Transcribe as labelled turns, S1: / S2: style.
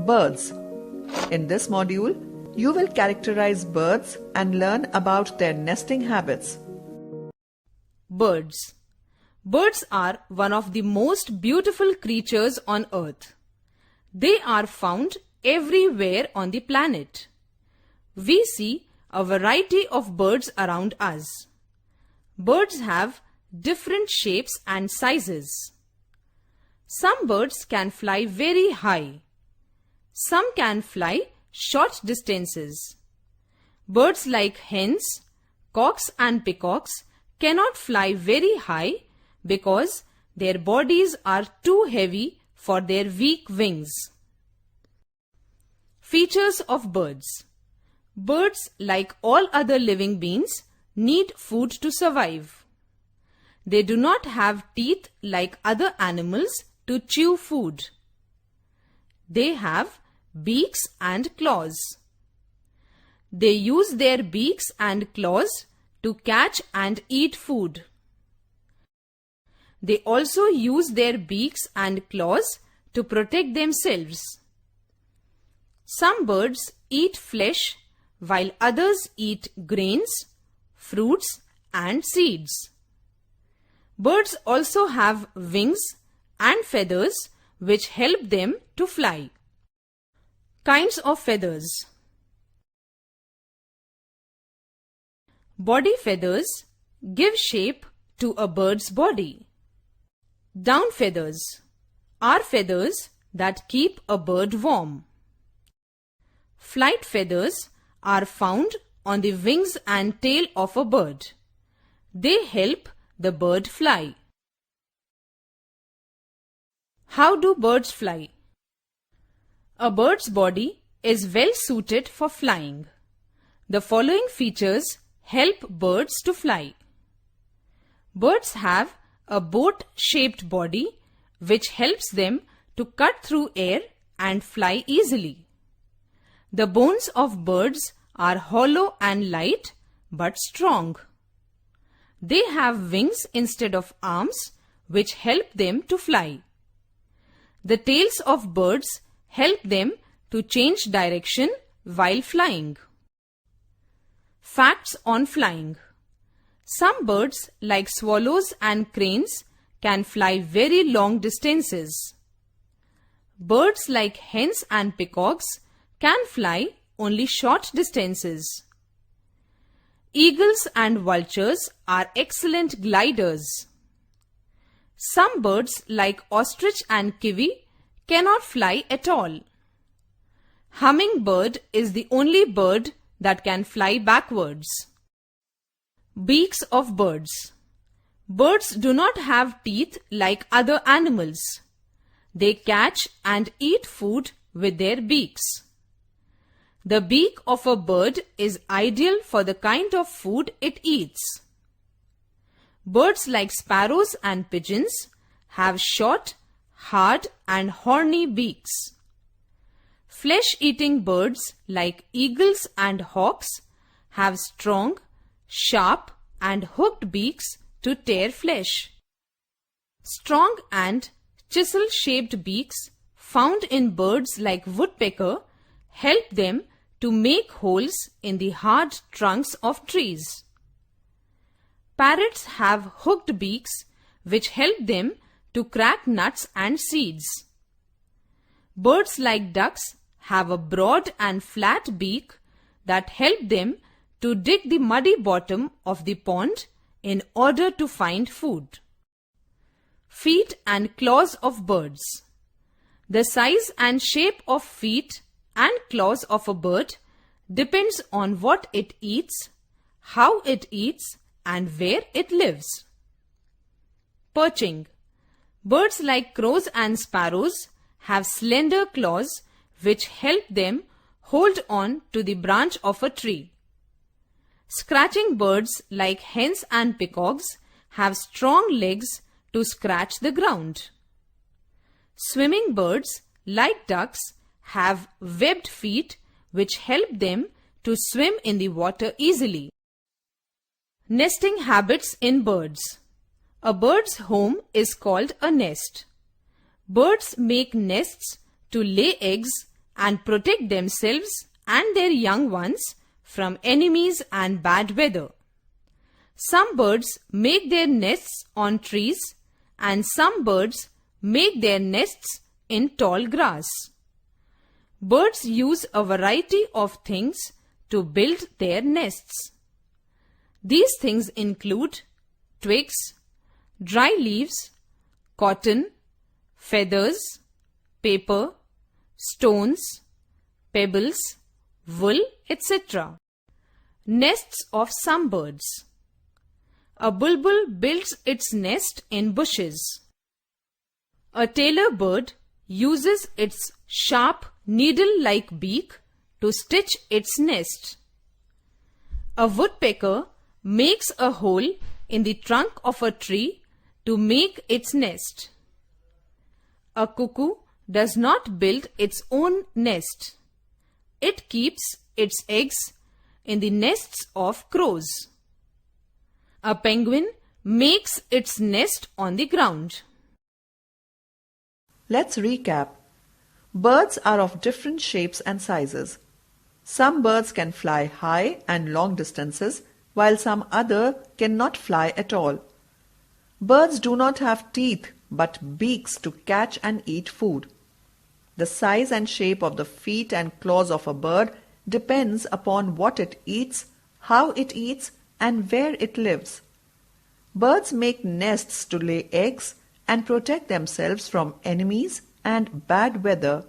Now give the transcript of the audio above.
S1: birds. In this module, you will characterize birds and learn about their nesting habits.
S2: Birds. Birds are one of the most beautiful creatures on earth. They are found everywhere on the planet. We see a variety of birds around us. Birds have different shapes and sizes. Some birds can fly very high. Some can fly short distances. Birds like hens, cocks and peacocks cannot fly very high because their bodies are too heavy for their weak wings. Features of birds. Birds, like all other living beings, need food to survive. They do not have teeth like other animals to chew food. They have beaks and claws. They use their beaks and claws to catch and eat food. They also use their beaks and claws to protect themselves. Some birds eat flesh while others eat grains, fruits and seeds. Birds also have wings and feathers which help them to fly. Kinds of feathers. Body feathers give shape to a bird's body. Down feathers are feathers that keep a bird warm. Flight feathers are found on the wings and tail of a bird. They help the bird fly. How do birds fly? A bird's body is well suited for flying. The following features help birds to fly. Birds have a boat-shaped body which helps them to cut through air and fly easily. The bones of birds are hollow and light but strong. They have wings instead of arms which help them to fly. The tails of birds help them to change direction while flying. Facts on flying. Some birds like swallows and cranes can fly very long distances. Birds like hens and peacocks can fly only short distances. Eagles and vultures are excellent gliders. Some birds like ostrich and kiwi cannot fly at all. Hummingbird is the only bird that can fly backwards. Beaks of birds. Birds do not have teeth like other animals. They catch and eat food with their beaks. The beak of a bird is ideal for the kind of food it eats. Birds like sparrows and pigeons have short, hard and horny beaks. Flesh-eating birds like eagles and hawks have strong, sharp and hooked beaks to tear flesh. Strong and chisel-shaped beaks found in birds like woodpecker help them to make holes in the hard trunks of trees. Parrots have hooked beaks which help them to crack nuts and seeds. Birds like ducks have a broad and flat beak that help them to dig the muddy bottom of the pond in order to find food. Feet and claws of birds. The size and shape of feet and claws of a bird depends on what it eats, how it eats, and where it lives. Perching. Birds like crows and sparrows have slender claws which help them hold on to the branch of a tree. Scratching birds like hens and peacocks have strong legs to scratch the ground. Swimming birds like ducks have webbed feet which help them to swim in the water easily. Nesting habits in birds. A bird's home is called a nest. Birds make nests to lay eggs and protect themselves and their young ones from enemies and bad weather. Some birds make their nests on trees and some birds make their nests in tall grass. Birds use a variety of things to build their nests. These things include twigs, dry leaves, cotton, feathers, paper, stones, pebbles, wool, etc. Nests of some birds. A bulbul builds its nest in bushes. A tailor bird uses its sharp needle-like beak to stitch its nest. A woodpecker makes a hole in the trunk of a tree to make its nest. A cuckoo does not build its own nest. It keeps its eggs in the nests of crows. A penguin makes its nest on the ground.
S1: Let's recap. Birds are of different shapes and sizes. Some birds can fly high and long distances, while some other cannot fly at all. Birds do not have teeth but beaks to catch and eat food. The size and shape of the feet and claws of a bird depends upon what it eats, how it eats, and where it lives. Birds make nests to lay eggs and protect themselves from enemies and bad weather